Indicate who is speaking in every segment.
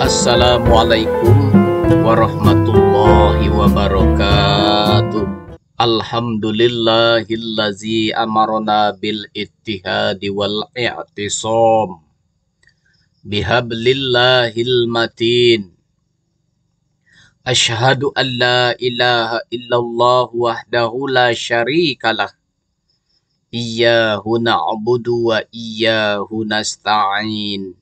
Speaker 1: Assalamualaikum warahmatullahi wabarakatuh. Alhamdulillahillazi amarna bil ittihadi wal i'tisam bihablillahil matin. Asyhadu an la ilaha illallah wahdahu la syarikalah. Iyyahu na'budu wa iyyahu nasta'in.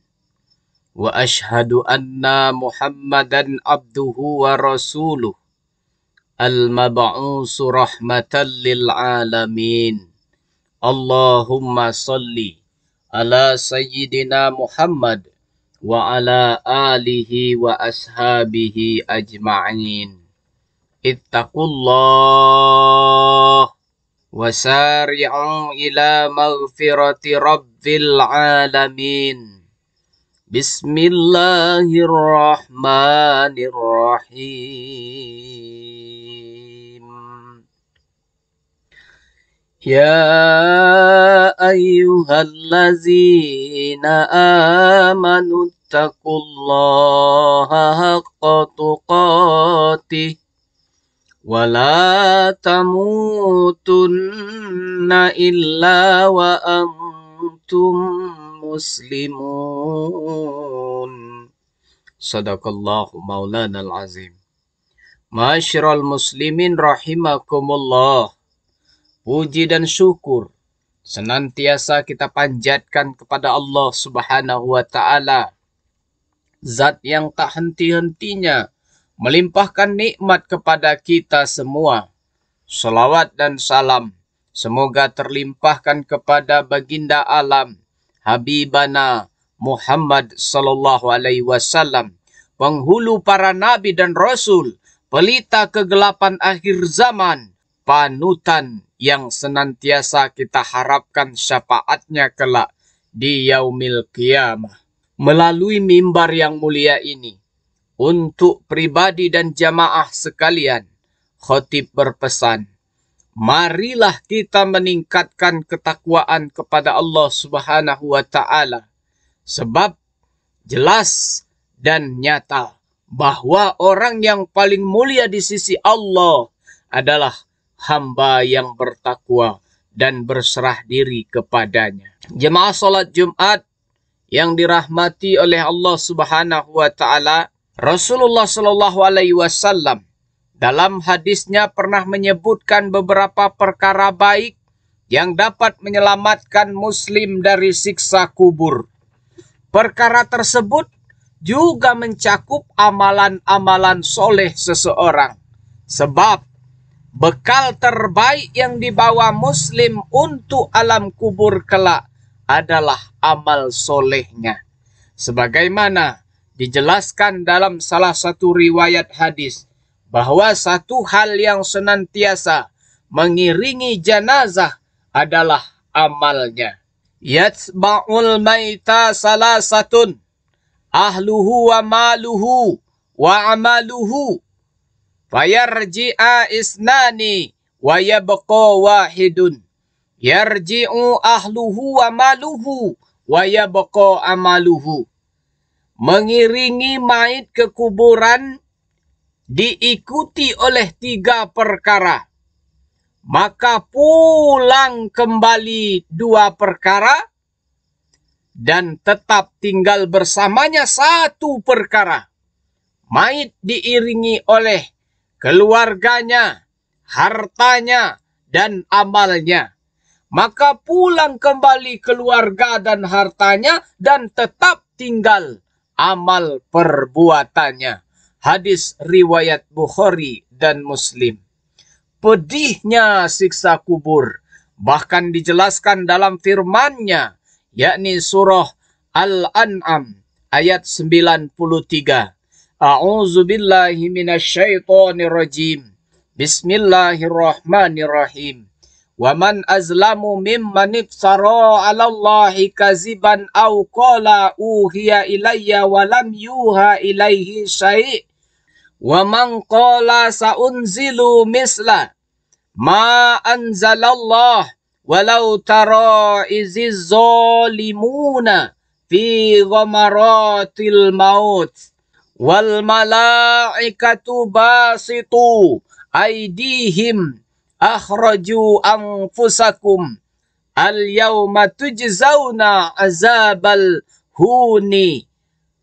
Speaker 1: Wa ashhadu anna Muhammadan abduhu wa rasuluh al-mab'usu rahmatan lil alamin. Allahumma salli ala sayyidina Muhammad wa ala alihi wa ashabihi ajma'in. Ittaqullah wasari'u ila maghfirati rabbil alamin. Bismillahirrahmanirrahim. Ya ayyuhallazina amanu taqullaha haqqa tuqatih wa la tamutunna illa wa antum muslimun. Sadaqallahu maulana al-azim. Ma'asyiral muslimin rahimakumullah. Puji dan syukur senantiasa kita panjatkan kepada Allah Subhanahu wa taala, zat yang tak henti-hentinya melimpahkan nikmat kepada kita semua. Salawat dan salam semoga terlimpahkan kepada baginda alam Habibana Muhammad sallallahu alaihi wasallam, penghulu para nabi dan rasul, pelita kegelapan akhir zaman, panutan yang senantiasa kita harapkan syafaatnya kelak di yaumil qiyamah. Melalui mimbar yang mulia ini, untuk pribadi dan jamaah sekalian, khatib berpesan, marilah kita meningkatkan ketakwaan kepada Allah Subhanahu wa taala, sebab jelas dan nyata bahwa orang yang paling mulia di sisi Allah adalah hamba yang bertakwa dan berserah diri kepadanya. Jemaah salat Jumat yang dirahmati oleh Allah Subhanahu wa taala, Rasulullah sallallahu alaihi wasallam dalam hadisnya pernah menyebutkan beberapa perkara baik yang dapat menyelamatkan muslim dari siksa kubur. Perkara tersebut juga mencakup amalan-amalan soleh seseorang. Sebab bekal terbaik yang dibawa muslim untuk alam kubur kelak adalah amal solehnya. Sebagaimana dijelaskan dalam salah satu riwayat hadis, bahwa satu hal yang senantiasa mengiringi jenazah adalah amalnya. Yatba'ul maita salasatun, ahluhu wa maluhu wa amaluhu, fayarji'a isnani wa yabqa wahidun. Yarji'u ahluhu wa maluhu wa yabqa amaluhu. Mengiringi mayit ke kuburan diikuti oleh 3 perkara, maka pulang kembali 2 perkara, dan tetap tinggal bersamanya 1 perkara. Mayit diiringi oleh keluarganya, hartanya, dan amalnya. Maka pulang kembali keluarga dan hartanya, dan tetap tinggal amal perbuatannya. Hadis riwayat Bukhari dan Muslim. Pedihnya siksa kubur bahkan dijelaskan dalam firman-Nya, yakni surah Al-An'am ayat 93. A'udzu billahi minasyaitonir rajim. Bismillahirrahmanirrahim. Wa man azlamu mimman iftara 'ala Allahi kaziban aw qala uhiya ilayya wa lam yuha ilaihi syai'. Wa man qala saunzilu misla ma anzalallah walau tara iziz zalimuna fi ghamaratil maut wal malaikatu basitu aydihim akhraju anfusakum al yauma tujzauna azabal huni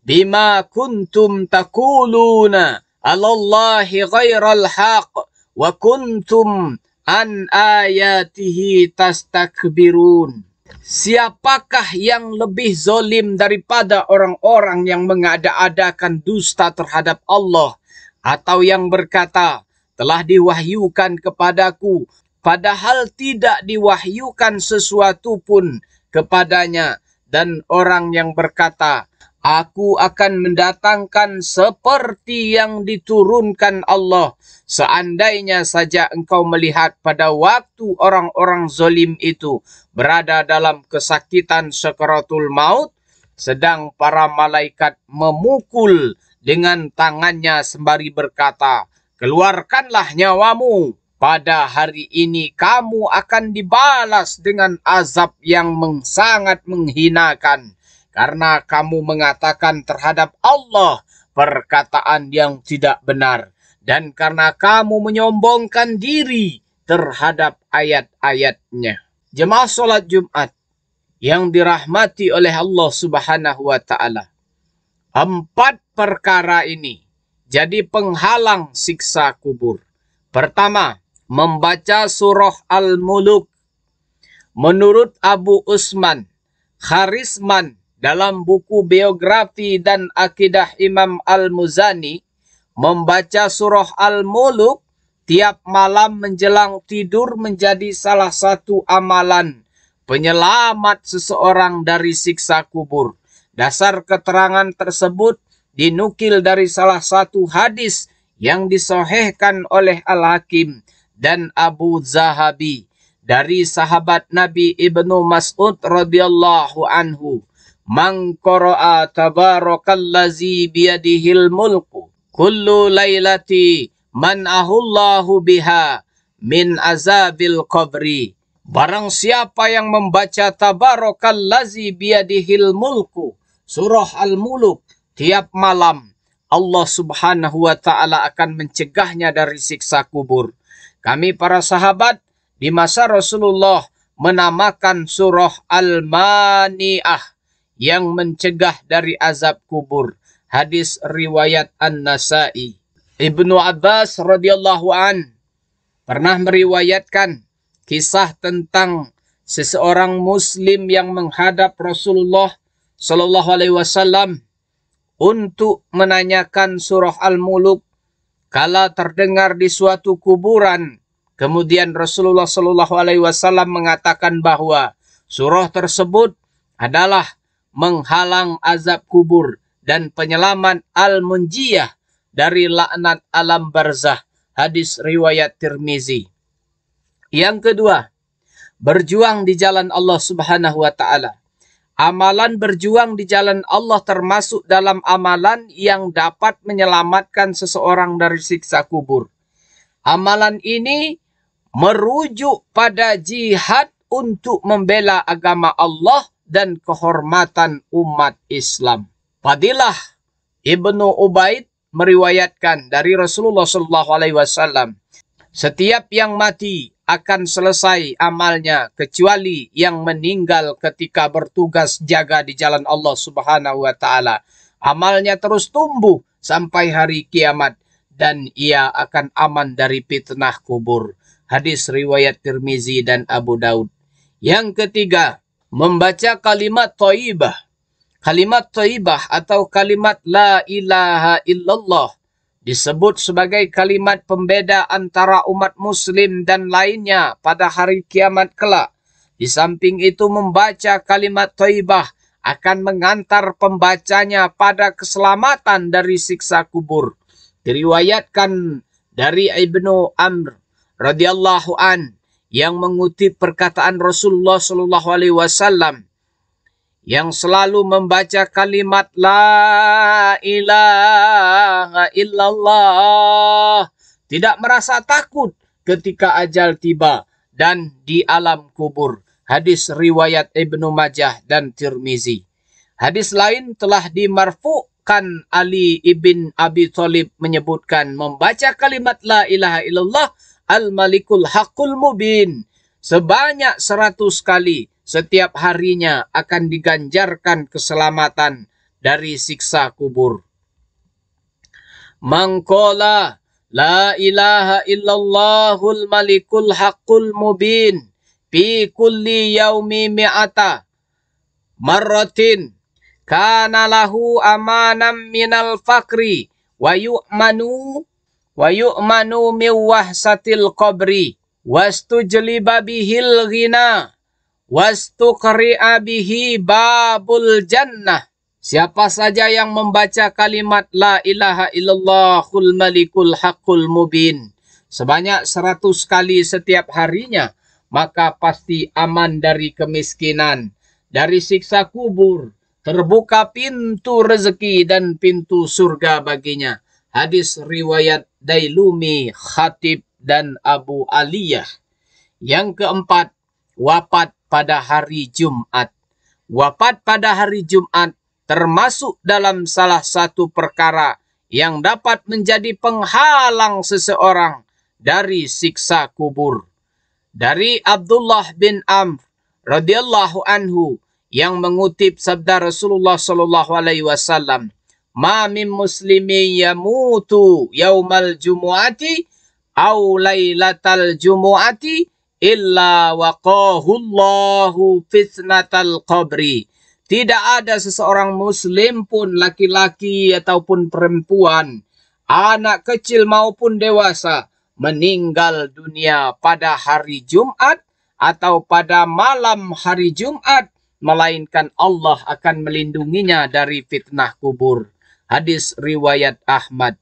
Speaker 1: bima kuntum taquluna 'alallahi ghairal haq wa kuntum an ayatihi tastakbirun. Siapakah yang lebih zolim daripada orang-orang yang mengada-adakan dusta terhadap Allah, atau yang berkata, telah diwahyukan kepadaku, padahal tidak diwahyukan sesuatu pun kepadanya, dan orang yang berkata, aku akan mendatangkan seperti yang diturunkan Allah, seandainya saja engkau melihat pada waktu orang-orang zolim itu berada dalam kesakitan sakaratul maut, sedang para malaikat memukul dengan tangannya sembari berkata, keluarkanlah nyawamu. Pada hari ini kamu akan dibalas dengan azab yang sangat menghinakan, karena kamu mengatakan terhadap Allah perkataan yang tidak benar, dan karena kamu menyombongkan diri terhadap ayat-ayatnya. Jemaah sholat Jumat yang dirahmati oleh Allah Subhanahu wa Ta'ala, 4 perkara ini jadi penghalang siksa kubur. Pertama, membaca surah Al-Muluk. Menurut Abu Usman Kharisman dalam buku biografi dan akidah Imam Al-Muzani, membaca surah Al-Muluk tiap malam menjelang tidur menjadi salah satu amalan penyelamat seseorang dari siksa kubur. Dasar keterangan tersebut dinukil dari salah satu hadis yang disahihkan oleh Al-Hakim dan Abu Zahabi dari sahabat Nabi Ibnu Mas'ud radhiyallahu anhu. Man qara'a tabarakallazi biyadihil mulku kullu lailati man'ahullahu biha min azabil qabri. Barang siapa yang membaca tabarakallazi biyadihil mulku, surah Al-Muluk, tiap malam, Allah Subhanahu wa Ta'ala akan mencegahnya dari siksa kubur. Kami para sahabat di masa Rasulullah menamakan surah Al-Mani'ah yang mencegah dari azab kubur. Hadis riwayat An-Nasa'i. Ibnu Abbas radhiyallahu an pernah meriwayatkan kisah tentang seseorang muslim yang menghadap Rasulullah sallallahu alaihi wasallam untuk menanyakan surah Al-Muluk kala terdengar di suatu kuburan. Kemudian Rasulullah sallallahu alaihi wasallam mengatakan bahwa surah tersebut adalah menghalang azab kubur dan penyelamat al-munjiyah dari laknat alam barzah. Hadis riwayat Tirmizi. Yang kedua, berjuang di jalan Allah Subhanahu wa Ta'ala. Amalan berjuang di jalan Allah termasuk dalam amalan yang dapat menyelamatkan seseorang dari siksa kubur. Amalan ini merujuk pada jihad untuk membela agama Allah dan kehormatan umat Islam. Fadilah Ibnu Ubaid meriwayatkan dari Rasulullah SAW, setiap yang mati akan selesai amalnya kecuali yang meninggal ketika bertugas jaga di jalan Allah Subhanahu wa Ta'ala. Amalnya terus tumbuh sampai hari kiamat dan ia akan aman dari fitnah kubur. Hadis riwayat Tirmizi dan Abu Daud. Yang ketiga, membaca kalimat thayyibah. Kalimat thayyibah atau kalimat la ilaha illallah disebut sebagai kalimat pembeda antara umat muslim dan lainnya pada hari kiamat kelak. Di samping itu, membaca kalimat thayyibah akan mengantar pembacanya pada keselamatan dari siksa kubur. Diriwayatkan dari Ibnu Amr radhiyallahu an yang mengutip perkataan Rasulullah sallallahu alaihi wasallam yang selalu membaca kalimat la ilaha illallah tidak merasa takut ketika ajal tiba dan di alam kubur. Hadis riwayat Ibnu Majah dan Tirmizi. Hadis lain telah dimarfu'kan Bahkan Ali ibn Abi Thalib menyebutkan membaca kalimat la ilaha illallah al-malikul haqqul mubin sebanyak 100 kali setiap harinya akan diganjarkan keselamatan dari siksa kubur. Mangkola la ilaha illallahul malikul haqqul mubin fi kulli yaumi mi'ata marratin kana lahu amanam minal fakri wa yu'manu min wahsatil qabri wastujliba bihil ghina wastuqri'a bihi babul jannah. Siapa saja yang membaca kalimat la ilaha illallahul malikul haqqul mubin sebanyak 100 kali setiap harinya, maka pasti aman dari kemiskinan, dari siksa kubur, terbuka pintu rezeki dan pintu surga baginya. Hadis riwayat Dailumi, Khatib, dan Abu Aliyah. Yang keempat, wafat pada hari Jumat. Wafat pada hari Jumat termasuk dalam salah satu perkara yang dapat menjadi penghalang seseorang dari siksa kubur. Dari Abdullah bin Amr radhiyallahu anhu yang mengutip sabda Rasulullah sallallahu alaihi wasallam, "Ma min muslimin yamutu yaumal jumu'ati au lailatal jumu'ati illa waqahu Allahu fitnatal qabri." Tidak ada seseorang muslim pun, laki-laki ataupun perempuan, anak kecil maupun dewasa, meninggal dunia pada hari Jumat atau pada malam hari Jumat, melainkan Allah akan melindunginya dari fitnah kubur. Hadis riwayat Ahmad.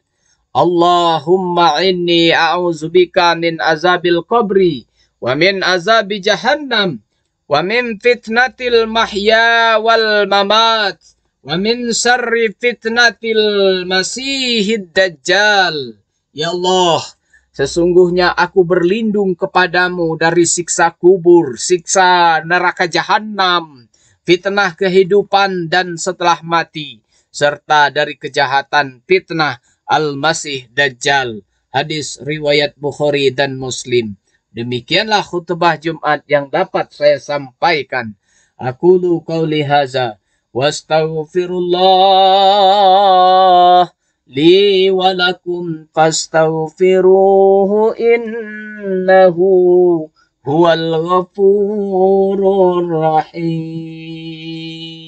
Speaker 1: Allahumma inni a'udzubika min azabil qabri wa min azabi jahannam wa min fitnatil mahya wal mamat wa min syarri fitnatil masihid dajjal. Ya Allah, sesungguhnya aku berlindung kepadamu dari siksa kubur, siksa neraka jahanam, fitnah kehidupan dan setelah mati, serta dari kejahatan fitnah Al-Masih Dajjal. Hadis riwayat Bukhari dan Muslim. Demikianlah khutbah Jumat yang dapat saya sampaikan. Aqulu qauli hadza wastaghfirullah li wa lakum fastaghfiruhu innahu huwal ghafurur rahim.